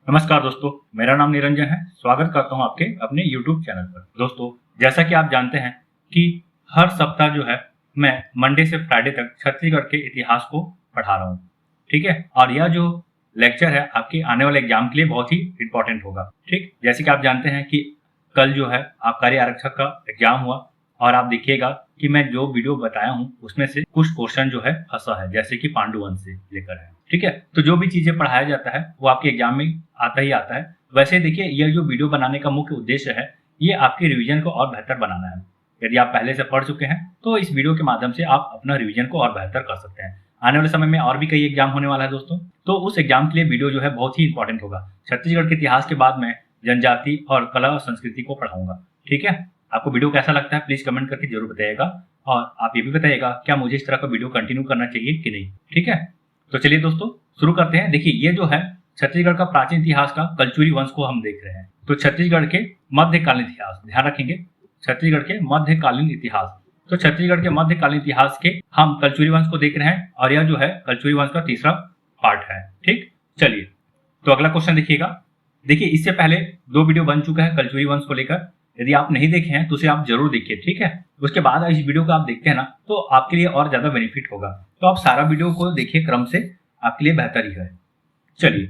नमस्कार दोस्तों, मेरा नाम निरंजन है। स्वागत करता हूं आपके अपने YouTube चैनल पर। दोस्तों, जैसा कि आप जानते हैं कि हर सप्ताह जो है मैं मंडे से फ्राइडे तक छत्तीसगढ़ के इतिहास को पढ़ा रहा हूं। ठीक है, और यह जो लेक्चर है आपके आने वाले एग्जाम के लिए बहुत ही इंपॉर्टेंट होगा। ठीक, जैसे कि आप जानते हैं कि कल जो है आबकारी आरक्षक का एग्जाम हुआ और आप देखिएगा कि मैं जो वीडियो बताया हूं उसमें से कुछ क्वेश्चन जो है फंसा है, जैसे कि पांडुवंश से लेकर है। ठीक है, तो जो भी चीजें पढ़ाया जाता है वो आपके एग्जाम में आता ही आता है। वैसे देखिए, यह जो वीडियो बनाने का मुख्य उद्देश्य है ये आपके रिवीजन को और बेहतर बनाना है। यदि आप पहले से पढ़ चुके हैं तो इस वीडियो के माध्यम से आप अपना रिवीजन को और बेहतर कर सकते हैं। आने वाले समय में और भी कई एग्जाम होने वाला है दोस्तों, तो उस एग्जाम के लिए वीडियो जो है बहुत ही इंपॉर्टेंट होगा। छत्तीसगढ़ के इतिहास के बाद में जनजाति और कला और संस्कृति को पढ़ाऊंगा। ठीक है, आपको वीडियो कैसा लगता है प्लीज कमेंट करके जरूर बताइएगा, और आप ये भी बताइएगा क्या मुझे इस तरह का वीडियो कंटिन्यू करना चाहिए कि नहीं। ठीक है, तो चलिए दोस्तों शुरू करते हैं। देखिए, ये जो है छत्तीसगढ़ का प्राचीन इतिहास का कलचुरी वंश को हम देख रहे हैं। तो छत्तीसगढ़ के मध्यकालीन इतिहास, ध्यान रखेंगे, छत्तीसगढ़ के मध्यकालीन इतिहास। तो छत्तीसगढ़ के मध्यकालीन इतिहास के हम कलचुरी वंश को देख रहे हैं और यह जो है कलचुरी वंश का तीसरा पार्ट है। ठीक, चलिए तो अगला क्वेश्चन देखिएगा। देखिए, इससे पहले 2 वीडियो बन चुका है कलचुरी वंश को लेकर। यदि आप नहीं देखे हैं तो उसे आप जरूर देखिए। ठीक है, उसके बाद इस वीडियो को आप देखते हैं ना तो आपके लिए और ज्यादा बेनिफिट होगा। तो आप सारा वीडियो को देखिए क्रम से, आपके लिए बेहतर ही है। चलिए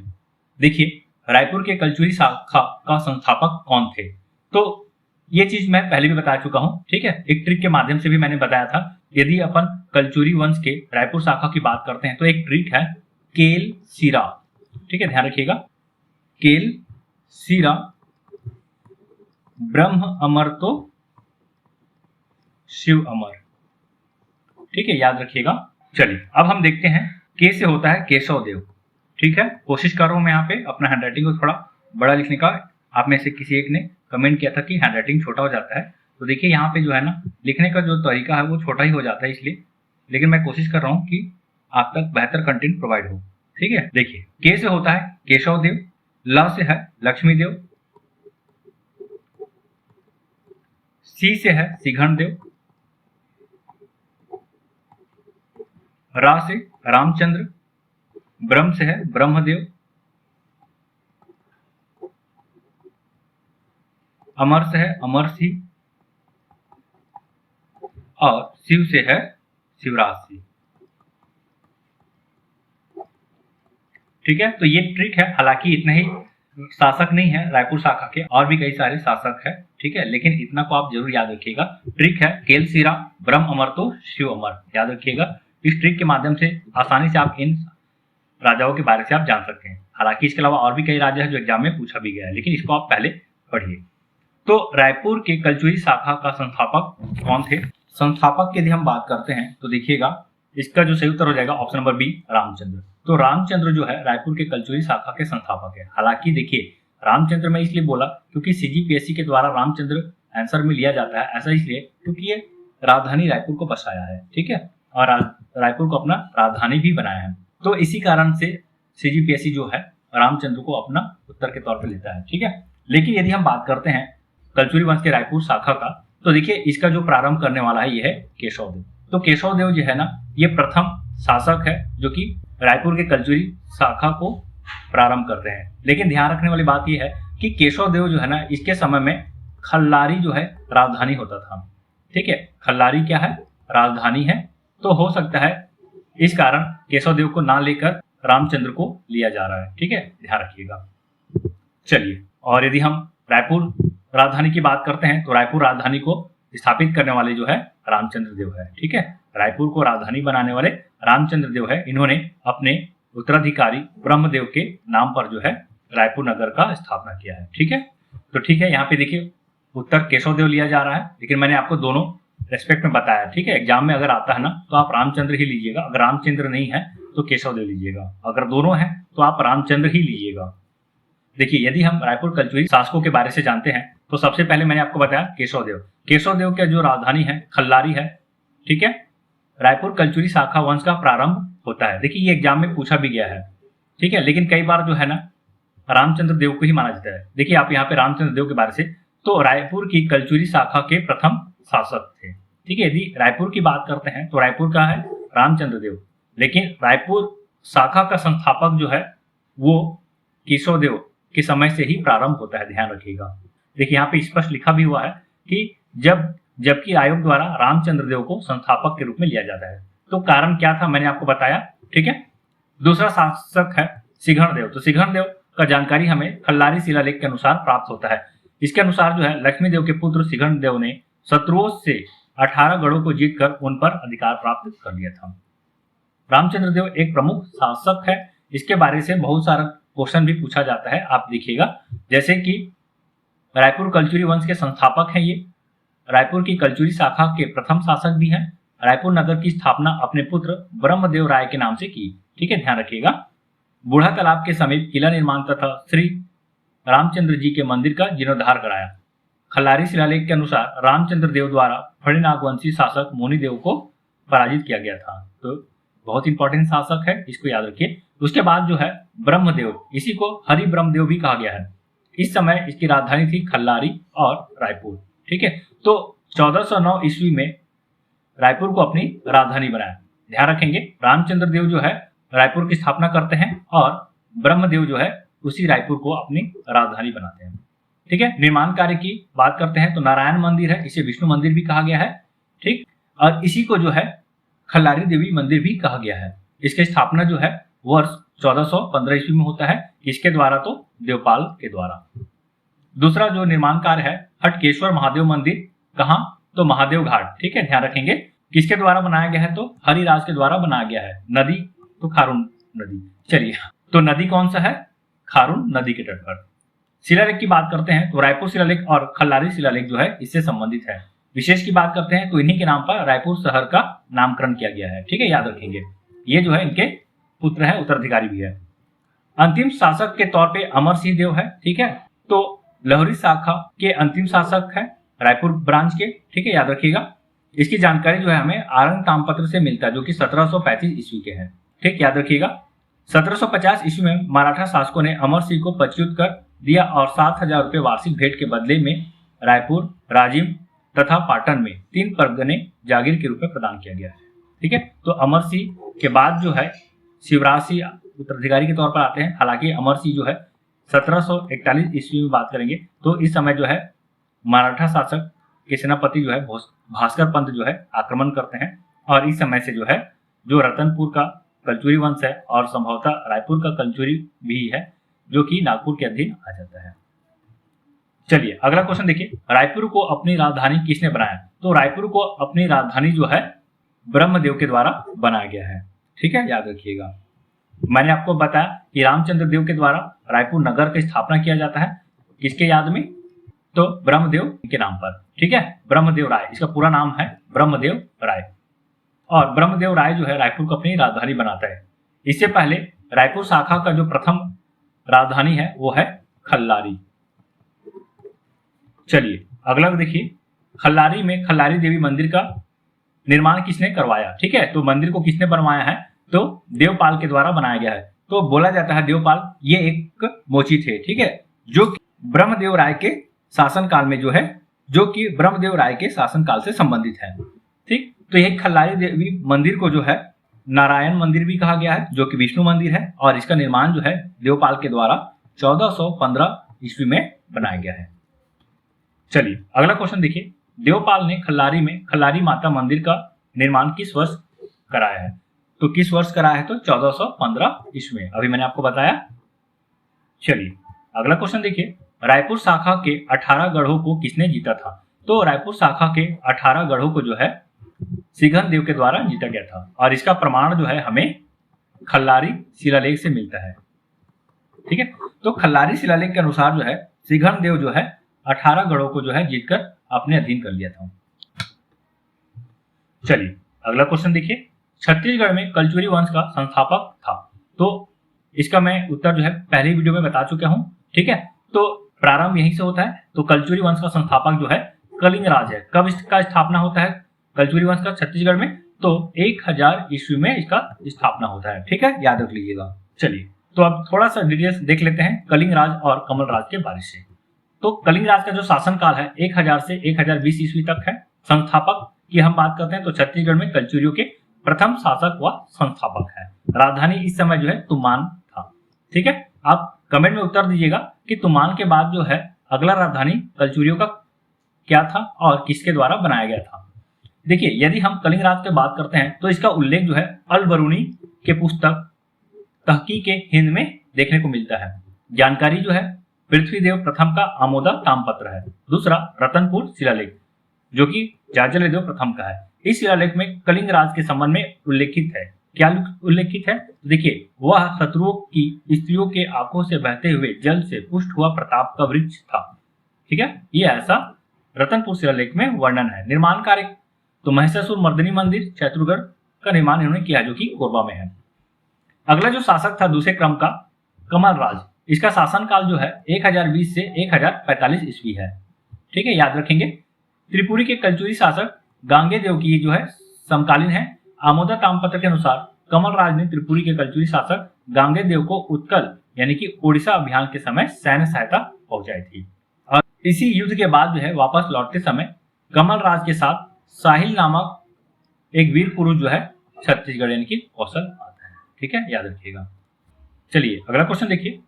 देखिए, रायपुर के कलचुरी शाखा का संस्थापक कौन थे। तो ये चीज मैं पहले भी बता चुका हूं। ठीक है, एक ट्रिक के माध्यम से भी मैंने बताया था। यदि अपन कलचुरी वंश के रायपुर शाखा की बात करते हैं तो एक ट्रिक है केल सीरा। ठीक है, ध्यान रखिएगा, केल सीरा ब्रह्म अमर तो शिव अमर। ठीक है, याद रखिएगा। चलिए अब हम देखते हैं के से होता है केशव देव। ठीक है, कोशिश कर रहा हूं मैं यहाँ पे अपना हैंडराइटिंग को थोड़ा बड़ा लिखने का। आप में से किसी एक ने कमेंट किया था कि हैंडराइटिंग छोटा हो जाता है, तो देखिए यहाँ पे जो है ना लिखने का जो तरीका है वो छोटा ही हो जाता है इसलिए, लेकिन मैं कोशिश कर रहा हूँ कि आप तक बेहतर कंटेंट प्रोवाइड हो। ठीक है, देखिए के से होता है केशव देव, ल से है लक्ष्मी देव, सी से है सिघन देव, रा से रामचंद्र, ब्रह्म से है ब्रह्मदेव, अमर से है अमर सिंह, और शिव से है शिवराज सिंह। ठीक है, तो ये ट्रिक है। हालांकि इतने ही शासक नहीं है रायपुर शाखा के, और भी कई सारे शासक है। ठीक है, लेकिन इतना को आप जरूर याद रखिएगा। ट्रिक है केल सीरा ब्रह्म अमर तो शिव अमर, याद रखिएगा। इस ट्रिक के माध्यम से आसानी से आप इन राजाओं के बारे से आप जान सकते हैं। हालांकि इसके अलावा और भी कई राजा है जो एग्जाम में पूछा भी गया है, लेकिन इसको आप पहले पढ़िए। तो रायपुर के कलचुरी शाखा का संस्थापक कौन थे। संस्थापक की यदि हम बात करते हैं तो देखिएगा इसका जो सही उत्तर हो जाएगा ऑप्शन नंबर बी, रामचंद्र। तो रामचंद्र जो है रायपुर के कलचुरी शाखा के संस्थापक है। हालांकि देखिए, रामचंद्र मैं इसलिए बोला क्योंकि सीजीपीएससी के द्वारा रामचंद्र आंसर में लिया जाता है। ऐसा इसलिए क्योंकि ये राजधानी रायपुर को बसाया है। ठीक है, और रायपुर को अपना राजधानी भी बनाया है, तो इसी कारण से सीजीपीएससी जो है रामचंद्र को अपना उत्तर के तौर पर लेता है। ठीक है, लेकिन यदि हम बात करते हैं कलचुरी वंश के रायपुर शाखा का, तो देखिए इसका जो प्रारंभ करने वाला है ये है केशव देव। तो केशव देव जो है ना ये प्रथम शासक है जो कि रायपुर के कलचुरी शाखा को प्रारंभ करते हैं। लेकिन ध्यान रखने वाली बात यह है कि केशव देव जो है ना इसके समय में खल्लारी जो है राजधानी होता था। ठीक है, खल्लारी क्या है, राजधानी है। तो हो सकता है इस कारण केशव देव को ना लेकर रामचंद्र को लिया जा रहा है। ठीक है, ध्यान रखिएगा। चलिए, और यदि हम रायपुर राजधानी की बात करते हैं तो रायपुर राजधानी को स्थापित करने वाले जो है रामचंद्र देव है। ठीक है, रायपुर को राजधानी बनाने वाले रामचंद्र देव है। इन्होंने अपने उत्तराधिकारी ब्रह्मदेव के नाम पर जो है रायपुर नगर का स्थापना किया है। ठीक है, तो ठीक है, यहाँ पे देखिए उत्तर केशव देव लिया जा रहा है, लेकिन मैंने आपको दोनों रेस्पेक्ट में बताया। ठीक है, एग्जाम में अगर आता है ना तो आप रामचंद्र ही लीजिएगा, अगर रामचंद्र नहीं है तो केशव देव लीजिएगा, अगर दोनों है तो आप रामचंद्र ही लीजिएगा। देखिए, यदि हम रायपुर कलचुरी शासकों के बारे से जानते हैं तो सबसे पहले मैंने आपको बताया केशव देव। केशव देव का जो राजधानी है खल्लारी है। ठीक है, रायपुर कलचुरी शाखा वंश का प्रारंभ होता है। देखिए, ये एग्जाम में पूछा भी गया है। ठीक है, लेकिन कई बार जो है ना रामचंद्र देव को ही माना जाता है। देखिए आप यहाँ पे रामचंद्र देव के बारे से, तो रायपुर की कलचुरी शाखा के प्रथम शासक थे। ठीक है, यदि रायपुर की बात करते हैं तो रायपुर का है रामचंद्र देव, लेकिन रायपुर शाखा का संस्थापक जो है वो केशव देव के समय से ही प्रारंभ होता है, ध्यान रखिएगा। देखिए यहाँ पे स्पष्ट लिखा भी हुआ है कि जबकि आयोग द्वारा रामचंद्र देव को संस्थापक के रूप में लिया जाता है। तो कारण क्या था मैंने आपको बताया, ठीक है। दूसरा शासक है सिंघण देव। तो सिंघण देव का जानकारी हमें खल्लारी शिलालेख के अनुसार प्राप्त होता है। इसके अनुसार जो है लक्ष्मी देव के पुत्र सिंघण देव ने शत्रुओं से 18 गढ़ों को जीतकर उन पर अधिकार प्राप्त कर लिया था। रामचंद्र देव एक प्रमुख शासक है। इसके बारे से बहुत सारा क्वेश्चन भी पूछा जाता है, आप देखिएगा। जैसे कि रायपुर कलचुरी वंश के संस्थापक हैं ये, रायपुर की कलचुरी शाखा के प्रथम शासक भी हैं। रायपुर नगर की स्थापना अपने पुत्र ब्रह्मदेव राय के नाम से की, ठीक है, ध्यान रखिएगा। बूढ़ा तालाब के समीप किला निर्माण तथा श्री रामचंद्र जी के मंदिर का जीर्णोद्धार कराया। खल्लारी शिलालेख के अनुसार रामचंद्र देव द्वारा फणिनागवंशी शासक मोनीदेव को पराजित किया गया था। तो बहुत इंपॉर्टेंट शासक है, इसको याद रखिए। उसके बाद जो है ब्रह्मदेव, इसी को हरि ब्रह्मदेव भी कहा गया है। इस समय इसकी राजधानी थी खल्लारी और रायपुर, ठीक है। तो 1409 ईस्वी में रायपुर को अपनी राजधानी बनाया। ध्यान रखेंगे, रामचंद्र देव जो है रायपुर की स्थापना करते हैं और ब्रह्मदेव जो है उसी रायपुर को अपनी राजधानी बनाते हैं, ठीक है। निर्माण कार्य की बात करते हैं तो नारायण मंदिर है, इसे विष्णु मंदिर भी कहा गया है, ठीक। और इसी को जो है खल्लारी देवी मंदिर भी कहा गया है। इसकी स्थापना जो है वर्ष 1415 ईस्वी में होता है। किसके द्वारा? तो देवपाल के द्वारा। दूसरा जो निर्माण कार्य है हटकेश्वर महादेव मंदिर, कहाँ? तो महादेव घाट, ठीक है, ध्यान रखेंगे। किसके द्वारा बनाया गया है? तो हरिराज के द्वारा बनाया गया है। नदी तो खारून नदी। चलिए, तो नदी कौन सा है? खारून नदी के तट पर। शिलालेख की बात करते हैं तो रायपुर शिलालेख और खल्लारी शिलालेख जो है इससे संबंधित है। विशेष की बात करते हैं तो इन्हीं के नाम पर रायपुर शहर का नामकरण किया गया है, ठीक है, याद रखेंगे। ये जो है इनके पुत्र है, उत्तराधिकारी भी है। अंतिम शासक के तौर पे अमर सिंह देव है, ठीक है। तो लहरी शाखा के अंतिम शासक है रायपुर ब्रांच के, ठीक है, याद रखिएगा। इसकी जानकारी जो है हमें आरंग तामपत्र से मिलता है, जो कि 1735 ईस्वी के हैं, ठीक, याद रखिएगा। 1750 ईस्वी में मराठा शासकों ने अमर सिंह को पदच्युत कर दिया और 7,000 रुपये वार्षिक भेंट के बदले में रायपुर, राजिम तथा पाटन में 3 परगने जागीर के रूप में प्रदान किया गया है, ठीक है। तो अमर सिंह के बाद जो है शिवराज सिंह उत्तराधिकारी के तौर पर आते हैं। हालांकि अमर सिंह जो है 1741 ईस्वी में बात करेंगे तो इस समय जो है मराठा शासक के सेनापति जो है भास्कर पंत जो है आक्रमण करते हैं और इस समय से जो है जो रतनपुर का कलचुरी वंश है और संभवतः रायपुर का कलचुरी भी है जो कि नागपुर के अधीन आ जाता है। चलिए अगला क्वेश्चन देखिए, रायपुर को अपनी राजधानी किसने बनाया? तो रायपुर को अपनी राजधानी जो है ब्रह्मदेव के द्वारा बनाया गया है, ठीक है, याद रखिएगा। मैंने आपको बताया कि रामचंद्र देव के द्वारा रायपुर नगर की स्थापना किया जाता है, किसके याद में? तो ब्रह्मदेव के नाम पर, ठीक है, ब्रह्मदेव राय, इसका पूरा नाम है ब्रह्मदेव राय। और ब्रह्मदेव राय जो है रायपुर को अपनी राजधानी बनाता है। इससे पहले रायपुर शाखा का जो प्रथम राजधानी है वो है खल्लारी। चलिए अगला देखिए, खल्लारी में खल्लारी देवी मंदिर का निर्माण किसने करवाया? ठीक है, तो मंदिर को किसने बनवाया है? तो देवपाल के द्वारा बनाया गया है। तो बोला जाता है देवपाल ये एक मोची थे, ठीक है, जो ब्रह्मदेव राय के शासनकाल में जो है, जो कि ब्रह्मदेव राय के शासनकाल से संबंधित है, ठीक। तो यह खल्लारी देवी मंदिर को जो है नारायण मंदिर भी कहा गया है, जो कि विष्णु मंदिर है और इसका निर्माण जो है देवपाल के द्वारा 1415 ईस्वी में बनाया गया है। चलिए अगला क्वेश्चन देखिए, देवपाल ने खल्लारी में खल्लारी माता मंदिर का निर्माण किस वर्ष कराया है? तो किस वर्ष कराया है? तो 1415 ईस्वी में, अभी मैंने आपको बताया। चलिए अगला क्वेश्चन देखिए, रायपुर शाखा के 18 गढ़ों को किसने जीता था? तो रायपुर शाखा के 18 गढ़ों को जो है सिंघण देव के द्वारा जीता गया था और इसका प्रमाण जो है हमें खल्लारी शिलालेख से मिलता है, ठीक है। तो खल्लारी शिलालेख के अनुसार जो है सिंघण देव जो है 18 गढ़ों को जो है जीतकर अपने अधीन कर लिया था। चलिए अगला क्वेश्चन देखिए, छत्तीसगढ़ में कलचुरी वंश का संस्थापक था? तो इसका मैं उत्तर जो है पहले वीडियो में बता चुका हूं, ठीक है। तो प्रारंभ यहीं से होता है। तो कलचुरी वंश का संस्थापक जो है कलिंग राज है। कब इसका स्थापना होता है कलचुरी वंश का छत्तीसगढ़ में? तो 1000 ईस्वी में इसका स्थापना होता है, ठीक है, याद रख लीजिएगा। चलिए तो अब थोड़ा सा डिटेल्स देख लेते हैं कलिंग राज और कमल राज के बारे से। तो कलिंग राज का जो शासनकाल है 1000 से 1020 ईस्वी तक है। संस्थापक की हम बात करते हैं तो छत्तीसगढ़ में कलचुरियों के प्रथम शासक व संस्थापक है। राजधानी इस समय जो है तुमान था, ठीक है। आप कमेंट में उत्तर दीजिएगा कि तुमान के बाद जो है अगला राजधानी कलचुरियों का क्या था और किसके द्वारा बनाया गया था। देखिए, यदि हम कलिंग राज की बात करते हैं तो इसका उल्लेख जो है अल बरूनी के पुस्तक तहकीक हिंद में देखने को मिलता है। जानकारी जो है पृथ्वीदेव प्रथम का आमोदा ताम्रपत्र है। दूसरा रतनपुर शिलालेख जो कि जाजलदेव प्रथम का है। इस शिलालेख में कलिंग राज के संबंध में उल्लेखित है। क्या उल्लेखित है? देखिए, वह शत्रुओं की स्त्रियों के आंखों से बहते हुए जल से पुष्ट हुआ प्रताप का वृक्ष था। ठीक है, ये ऐसा रतनपुर शिलालेख में वर्णन है। निर्माण कार्य तो महिषासुर मर्दिनी मंदिर चैत्रुगढ़ का निर्माण इन्होंने किया जो कि कोरबा में है। अगला जो शासक था दूसरे क्रम का कमल राज, इसका शासनकाल जो है 1020 से 1045 ईस्वी है। ठीक है, याद रखेंगे। त्रिपुरी के कलचुरी शासक गांगे देव की जो है समकालीन है। आमोदा ताम्रपत्र के अनुसार कमल राज ने त्रिपुरी के कलचुरी शासक गांगे देव को उत्कल यानी कि ओडिशा अभियान के समय सैन्य सहायता पहुंचाई थी और इसी युद्ध के बाद जो है वापस लौटते समय कमल राज के साथ साहिल नामक एक वीर पुरुष जो है छत्तीसगढ़ यानी कि कौशल आता है। ठीक है, याद रखिएगा। चलिए अगला क्वेश्चन देखिए।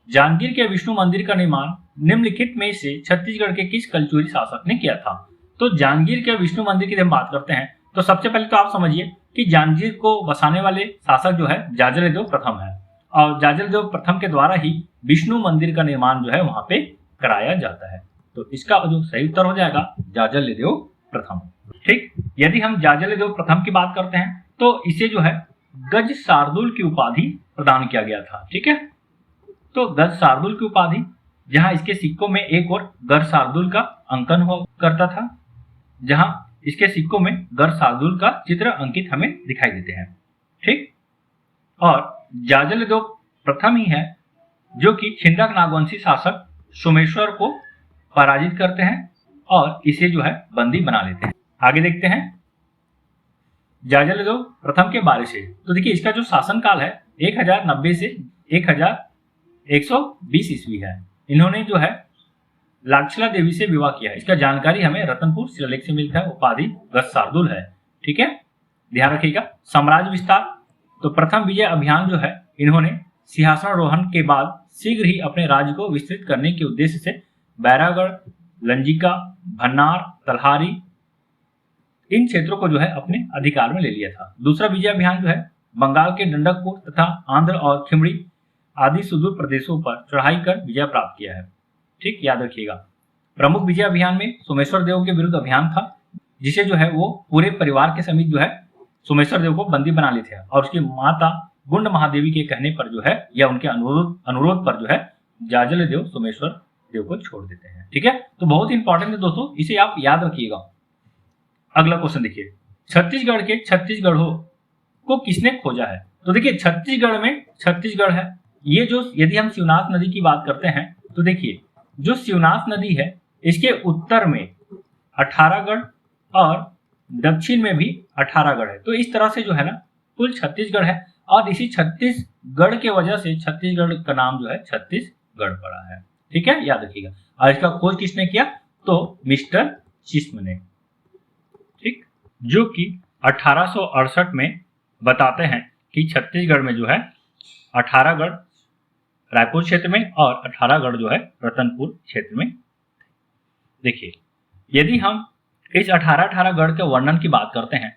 जांजगीर के विष्णु मंदिर का निर्माण निम्नलिखित में से छत्तीसगढ़ के किस कलचुरी शासक ने किया था? तो जांजगीर के विष्णु मंदिर की हम बात करते हैं तो सबसे पहले तो आप समझिए कि जांजगीर को बसाने वाले शासक जो है जाजलदेव प्रथम है और जाजलदेव प्रथम के द्वारा ही विष्णु मंदिर का निर्माण जो है वहां पे कराया जाता है। तो इसका जो सही उत्तर हो जाएगा जाजलदेव प्रथम। ठीक, यदि हम जाजलदेव प्रथम की बात करते हैं तो इसे जो है गज शार्दुल की उपाधि प्रदान किया गया था। ठीक है, तो गज शार्दुल की उपाधि जहां इसके सिक्कों में एक और गर शार्दुल का अंकन हुआ करता था, जहां इसके सिक्कों में गर शार्दुल का चित्र अंकित हमें दिखाई देते हैं। ठीक, और जाजलदेव प्रथम ही है जो कि छिंदक नागवंशी शासक सोमेश्वर को पराजित करते हैं और इसे जो है बंदी बना लेते हैं। आगे देखते हैं जाजलदेव प्रथम के बारे से। तो देखिए, इसका जो शासनकाल है 1090 से 1120 ईस्वी है। इन्होंने जो है लाक्षला देवी से विवाह किया है। इसका जानकारी हमें रतनपुर शिलालेख से मिलता है। उपाधि गज शार्दुल है। ठीक है, ध्यान रखिएगा। साम्राज्य विस्तार तो प्रथम विजय अभियान जो है इन्होंने सिंहासनारोहण के बाद शीघ्र ही अपने राज्य को विस्तृत करने के उद्देश्य से बैरागढ़, लंजिका, भन्नार, तलहारी इन क्षेत्रों को जो है अपने अधिकार में ले लिया था। दूसरा विजय अभियान जो है बंगाल के डंडकपुर तथा आंध्र और खिमड़ी आदि सुदूर प्रदेशों पर चढ़ाई कर विजय प्राप्त किया है। ठीक, याद रखिएगा। प्रमुख विजय अभियान में सोमेश्वर देव के विरुद्ध अभियान था, जिसे जो है वो पूरे परिवार के समेत जो है सोमेश्वर देव को बंदी बना लेते हैं और उसकी माता गुंड महादेवी के कहने पर जो है या उनके अनुरोध पर जो है जाजलदेव सोमेश्वर देव को छोड़ देते हैं। ठीक है, तो बहुत इंपॉर्टेंट है दोस्तों, इसे आप याद रखिएगा। अगला क्वेश्चन देखिए, छत्तीसगढ़ के छत्तीसगढ़ों को किसने खोजा है? तो देखिए, छत्तीसगढ़ में छत्तीसगढ़ है ये जो, यदि हम शिवनाथ नदी की बात करते हैं तो देखिए जो शिवनाथ नदी है इसके उत्तर में 18गढ़ और दक्षिण में भी 18गढ़ है। तो इस तरह से जो है ना कुल छत्तीसगढ़ है और इसी छत्तीसगढ़ के वजह से छत्तीसगढ़ का नाम जो है छत्तीसगढ़ पड़ा है। ठीक है, याद रखिएगा। और इसका खोज किसने किया? तो मिस्टर चिस्म ने। ठीक, जो कि 1868 में बताते हैं कि छत्तीसगढ़ में जो है 18गढ़ रायपुर क्षेत्र में और 18गढ़ जो है रतनपुर क्षेत्र में। देखिए, यदि हम इस 18-18 के वर्णन की बात करते हैं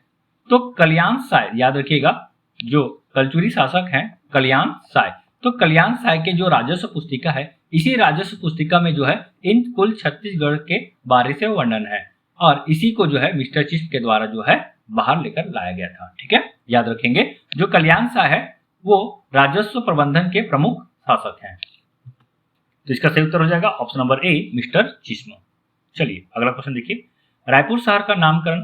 तो कल्याण साय, याद रखिएगा, जो कलचुरी शासक हैं कल्याण साय, तो कल्याण साय के जो राजस्व पुस्तिका है, इसी राजस्व पुस्तिका में जो है इन कुल छत्तीसगढ़ के बारे से वर्णन है और इसी को जो है मिस्टर चिस्म के द्वारा जो है बाहर लेकर लाया गया था। ठीक है, याद रखेंगे। जो कल्याण साय है वो राजस्व प्रबंधन के प्रमुख शासक हैं। तो इसका सही उत्तर हो जाएगा ऑप्शन नंबर ए, मिस्टर चिस्म। चलिए अगला क्वेश्चन देखिए, रायपुर शहर का नामकरण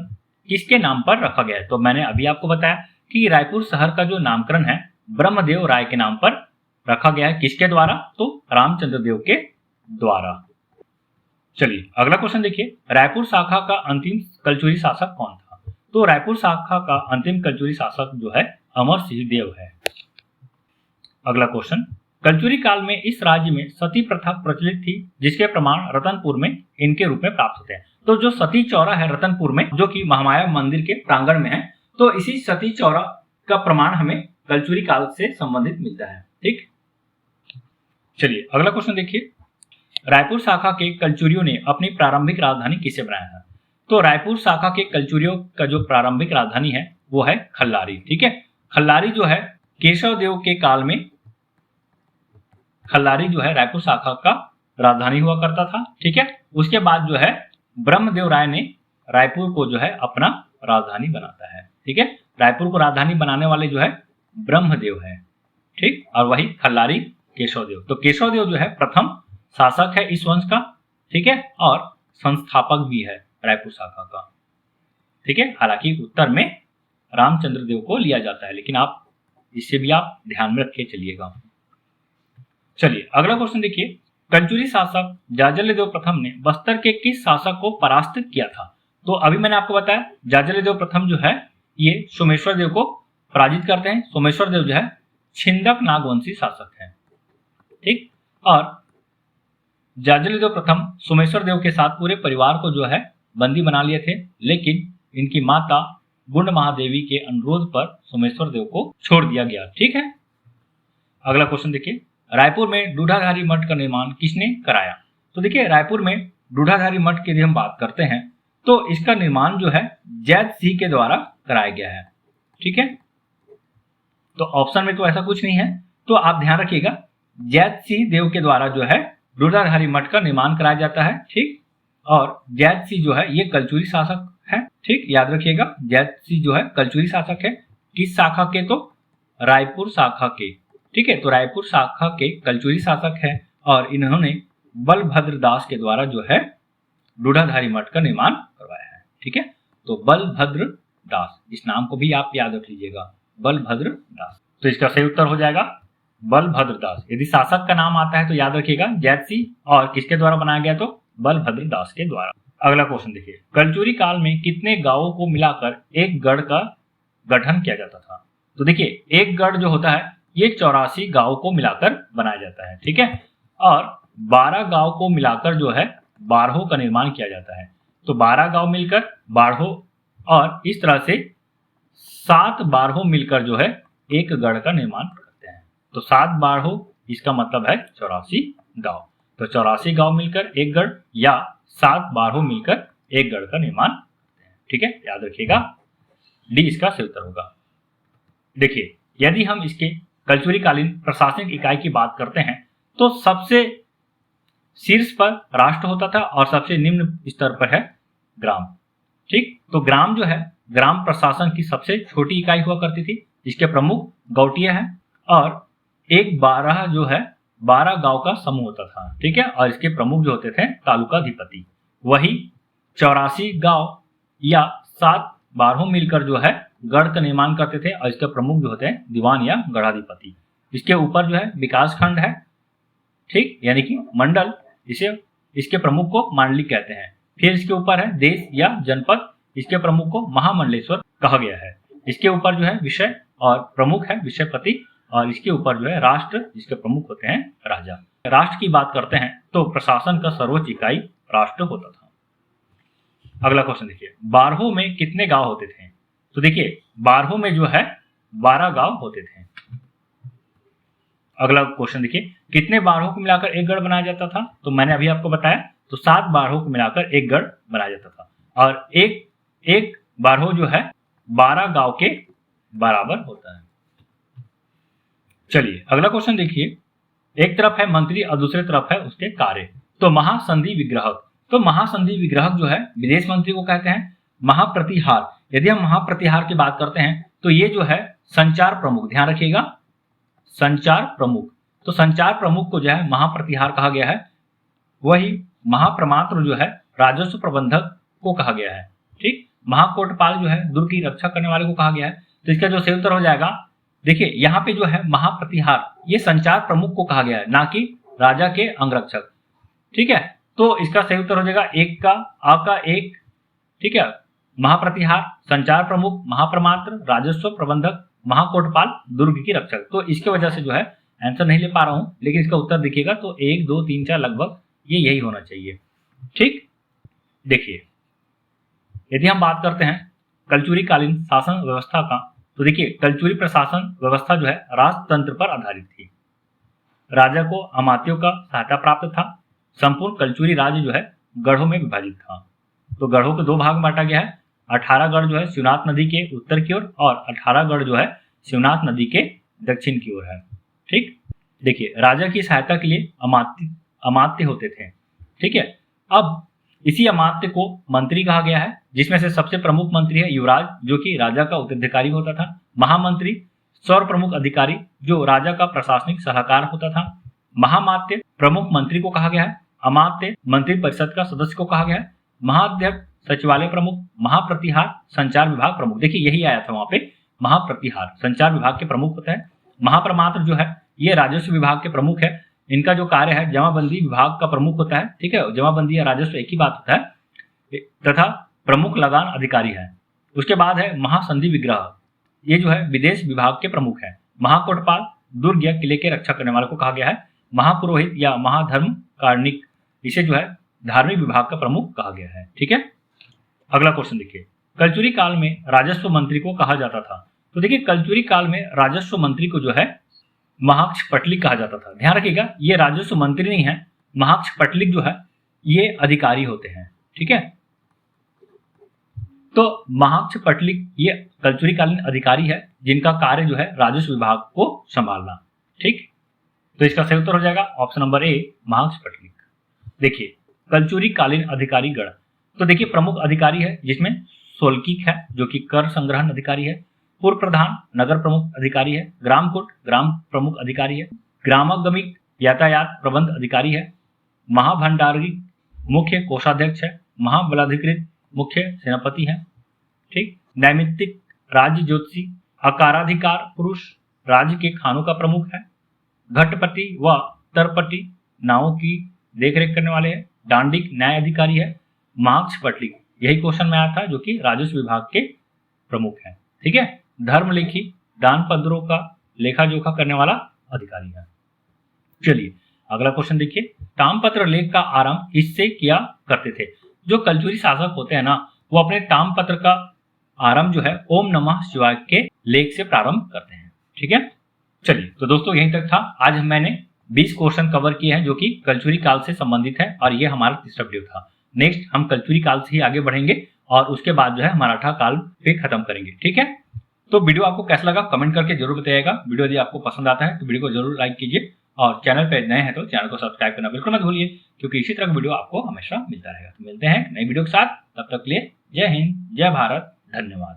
किसके नाम पर रखा गया है? तो मैंने अभी आपको बताया कि रायपुर शहर का जो नामकरण है ब्रह्मदेव राय के नाम पर रखा गया है। किसके द्वारा? तो रामचंद्र देव के द्वारा। चलिए अगला क्वेश्चन देखिए, रायपुर शाखा का अंतिम कलचुरी शासक कौन था? तो रायपुर शाखा का अंतिम कलचुरी शासक जो है अमर सिंह देव है। अगला क्वेश्चन, कलचुरी काल में इस राज्य में सती प्रथा प्रचलित थी जिसके प्रमाण रतनपुर में इनके रूप में प्राप्त होते हैं। तो जो सती चौरा है रतनपुर में, जो कि महामाया मंदिर के प्रांगण में है, तो इसी सती चौरा का प्रमाण हमें कलचुरी काल से संबंधित मिलता है। ठीक, चलिए अगला क्वेश्चन देखिए, रायपुर शाखा के कलचुरियों ने अपनी प्रारंभिक राजधानी किसे बनाया था? तो रायपुर शाखा के कलचुरियों का जो प्रारंभिक राजधानी है वो है खल्लारी। ठीक है, खल्लारी जो है केशव देव के काल में खल्लारी जो है रायपुर शाखा का राजधानी हुआ करता था। ठीक है, उसके बाद जो है ब्रह्मदेव राय ने रायपुर को जो है अपना राजधानी बनाता है। ठीक है, रायपुर को राजधानी बनाने वाले जो है ब्रह्मदेव है। ठीक, और वही खल्लारी केशवदेव। तो केशवदेव जो है प्रथम शासक है इस वंश का। ठीक है, और संस्थापक भी है रायपुर शाखा का। ठीक है, हालांकि उत्तर में रामचंद्र देव को लिया जाता है, लेकिन आप इससे भी आप ध्यान में रख के चलिएगा। चलिए अगला क्वेश्चन देखिए, कलचुरी शासक जाजल्यदेव प्रथम ने बस्तर के किस शासक को परास्त किया था? तो अभी मैंने आपको बताया जाजल्यदेव प्रथम जो है ये सोमेश्वर देव को पराजित करते हैं। सोमेश्वर देव जो है छिंदक नागवंशी शासक है। ठीक, और जाजल्यदेव प्रथम सोमेश्वर देव के साथ पूरे परिवार को जो है बंदी बना लिए थे, लेकिन इनकी माता गुंड महादेवी के अनुरोध पर सोमेश्वर देव को छोड़ दिया गया। ठीक है, अगला क्वेश्चन देखिए, रायपुर में दूधाधारी मठ का निर्माण किसने कराया? तो देखिए रायपुर में दूधाधारी मठ की यदि हम बात करते हैं तो इसका निर्माण जो है जैत सिंह के द्वारा कराया गया है। ठीक है, तो ऑप्शन में तो ऐसा कुछ नहीं है, तो आप ध्यान रखिएगा जैत सिंह देव के द्वारा जो है दूधाधारी मठ का निर्माण कराया जाता है। ठीक, और जैत सिंह जो है ये कलचुरी शासक है। ठीक, याद रखिएगा जैत सिंह जो है कलचुरी शासक है। किस शाखा के? तो रायपुर शाखा के। ठीक है, तो रायपुर शाखा के कलचुरी शासक है और इन्होंने बलभद्र दास के द्वारा जो है दूधाधारी मठ का निर्माण करवाया है। ठीक है, तो बलभद्र दास, इस नाम को भी आप याद रख लीजिएगा, बलभद्र दास। तो इसका सही उत्तर हो जाएगा बलभद्र दास। यदि शासक का नाम आता है तो याद रखिएगा जैत सिंह, और किसके द्वारा बनाया गया? तो बलभद्र दास के द्वारा। अगला क्वेश्चन देखिए, कलचुरी काल में कितने गांवों को मिलाकर एक गढ़ का गठन किया जाता था? तो देखिए एक गढ़ जो होता है ये 84 गांव को मिलाकर बनाया जाता है। ठीक है, और 12 गांव को मिलाकर जो है बारहों का निर्माण किया जाता है। तो 12 गांव मिलकर बारहों, और इस तरह से 7 बारहों मिलकर जो है एक गढ़ का निर्माण करते हैं। तो 7 बारहों इसका मतलब है 84 गांव। तो 84 गांव मिलकर एक गढ़ या 7 बारहों मिलकर एक गढ़ का निर्माण करते हैं। ठीक है, याद रखिएगा डी इसका सही उत्तर होगा। देखिए यदि हम इसके कलचुरी कालीन प्रशासनिक इकाई की बात करते हैं तो सबसे शीर्ष पर राष्ट्र होता था और सबसे निम्न स्तर पर है ग्राम। ठीक, तो ग्राम जो है ग्राम प्रशासन की सबसे छोटी इकाई हुआ करती थी। इसके प्रमुख गौटिया है और एक 12 जो है 12 गांव का समूह होता था। ठीक है, और इसके प्रमुख जो होते थे तालुकाधिपति। वही 84 गांव या 7 बारहों मिलकर जो है गढ़ का निर्माण करते थे और इसके प्रमुख जो होते हैं दीवान या गढ़ाधिपति। इसके ऊपर जो है विकास खंड है। ठीक, यानी कि मंडल, इसे इसके प्रमुख को मांडलिक कहते हैं। फिर इसके ऊपर है देश या जनपद, इसके प्रमुख को महामंडलेश्वर कहा गया है। इसके ऊपर जो है विषय और प्रमुख है विषयपति, और इसके ऊपर जो है राष्ट्र, जिसके प्रमुख होते हैं राजा। राष्ट्र की बात करते हैं तो प्रशासन का सर्वोच्च इकाई राष्ट्र होता था। अगला क्वेश्चन देखिए, बारहों में कितने गांव होते थे? तो देखिए बारहों में जो है 12 गांव होते थे। अगला क्वेश्चन देखिए, कितने बारहों को मिलाकर एक गढ़ बनाया जाता था? तो मैंने अभी आपको बताया, तो 7 बारहों को मिलाकर एक गढ़ बनाया जाता था और एक बारहों जो है 12 गांव के बराबर होता है। चलिए अगला क्वेश्चन देखिए, एक तरफ है मंत्री और दूसरे तरफ है उसके कार्य। तो महासंधि विग्रहक, तो महासंधि विग्रहक जो है विदेश मंत्री को कहते हैं। महाप्रतिहार, यदि हम महाप्रतिहार की बात करते हैं तो ये जो है संचार प्रमुख, ध्यान रखिएगा संचार प्रमुख। तो संचार प्रमुख को जो है महाप्रतिहार कहा गया है। वही महाप्रमात्र जो है राजस्व प्रबंधक को कहा गया है। ठीक, महाकोटपाल जो है दुर्ग की रक्षा करने वाले को कहा गया है। तो इसका जो सही उत्तर हो जाएगा, देखिए यहाँ पे जो है महाप्रतिहार ये संचार प्रमुख को कहा गया है, ना कि राजा के अंगरक्षक। ठीक है, तो इसका सही उत्तर हो जाएगा एक का आ का एक। ठीक है, महाप्रतिहार, संचार प्रमुख, महाप्रमात्र, राजस्व प्रबंधक, महाकोटपाल, दुर्ग की रक्षक। तो इसके वजह से जो है आंसर नहीं ले पा रहा हूं, लेकिन इसका उत्तर देखिएगा तो 1 2 3 4 लगभग ये यही होना चाहिए। ठीक, देखिए यदि हम बात करते हैं कलचुरी कालीन शासन व्यवस्था का, तो देखिए कलचुरी प्रशासन व्यवस्था जो है राजतंत्र पर आधारित थी। राजा को अमात्यों का सहायता प्राप्त था। संपूर्ण कलचुरी राज्य जो है गढ़ों में विभाजित था। तो गढ़ों को 2 भाग में बांटा गया है। 18 गढ़ जो है शिवनाथ नदी के उत्तर की ओर और 18 गढ़ जो है शिवनाथ नदी के दक्षिण की ओर है। ठीक, देखिए राजा की सहायता के लिए अमात्य होते थे। ठीक है, अब इसी अमात्य को मंत्री कहा गया है, जिसमें से सबसे प्रमुख मंत्री है युवराज, जो कि राजा का उत्तराधिकारी होता था। महामंत्री सौर प्रमुख अधिकारी, जो राजा का प्रशासनिक सलाहकार होता था। महामात्य प्रमुख मंत्री को कहा गया है। अमात्य मंत्री परिषद का सदस्य को कहा गया है। महाध्यक्ष सचिवालय प्रमुख। महाप्रतिहार संचार विभाग प्रमुख, देखिए यही आया था वहां पे, महाप्रतिहार संचार विभाग के प्रमुख होता है। महाप्रमात्र जो है ये राजस्व विभाग के प्रमुख है। इनका जो कार्य है जमाबंदी विभाग का प्रमुख होता है। ठीक है, जमाबंदी या राजस्व एक ही बात होता है। तथा प्रमुख लगान अधिकारी है। उसके बाद है महासंधि विग्रह, ये जो है विदेश विभाग के प्रमुख है। महाकोटपाल दुर्ग या किले के रक्षा करने वाले को कहा गया है। महापुरोहित या महाधर्म कार्णिक, इसे जो है धार्मिक विभाग का प्रमुख कहा गया है। ठीक है, अगला क्वेश्चन देखिए, कलचुरी काल में राजस्व मंत्री को कहा जाता था। तो देखिए कलचुरी काल में राजस्व मंत्री को जो है महाक्षपटलिक कहा जाता था। ध्यान रखिएगा, ये राजस्व मंत्री नहीं है, महाक्षपटलिक जो है ये अधिकारी होते हैं। ठीक है, तो महाक्षपटलिक ये कलचुरी कालीन अधिकारी है, जिनका कार्य जो है राजस्व विभाग को संभालना। ठीक, तो इसका सही उत्तर हो जाएगा ऑप्शन नंबर ए, महाक्षपटलिक। देखिए कलचुरी कालीन अधिकारी गण, तो देखिए प्रमुख अधिकारी है जिसमें सोलकीक है, जो कि कर संग्रहण अधिकारी है। पूर्व प्रधान नगर प्रमुख अधिकारी है। ग्रामकुट ग्राम प्रमुख अधिकारी है। ग्रामगमिक यातायात प्रबंध अधिकारी है। महाभंडारी मुख्य कोषाध्यक्ष है। महाबलाधिकृत मुख्य सेनापति है। ठीक, नैमित्तिक राज्य ज्योतिषी अकाराधिकार पुरुष राज्य के खानों का प्रमुख है। घटपति व तरपति नावों की देखरेख करने वाले हैं। दांडिक न्याय अधिकारी है। महाक्षपटलिक यही क्वेश्चन में आया था, जो कि राजस्व विभाग के प्रमुख है। ठीक है, धर्मलेखी दान पत्रों का लेखा जोखा करने वाला अधिकारी है। चलिए अगला क्वेश्चन देखिए, तामपत्र लेख का आरंभ किससे किया करते थे। जो कलचुरी शासक होते हैं ना, वो अपने तामपत्र का आरंभ जो है ओम नमः शिवाय के लेख से प्रारंभ करते हैं। ठीक है, चलिए तो दोस्तों यहीं तक था। आज मैंने 20 क्वेश्चन कवर किए हैं जो कि कलचुरी काल से संबंधित है, और ये हमारा तीसरा वीडियो था। नेक्स्ट हम कलचुरी काल से ही आगे बढ़ेंगे और उसके बाद जो है मराठा काल पे खत्म करेंगे। ठीक है, तो वीडियो आपको कैसा लगा कमेंट करके जरूर बताइएगा। वीडियो यदि आपको पसंद आता है तो वीडियो को जरूर लाइक कीजिए, और चैनल पे नए हैं तो चैनल को सब्सक्राइब करना बिल्कुल मत भूलिए, क्योंकि इसी तरह का वीडियो आपको हमेशा मिलता रहेगा। तो मिलते हैं नई वीडियो के साथ, तब तक के लिए जय हिंद, जय भारत, धन्यवाद।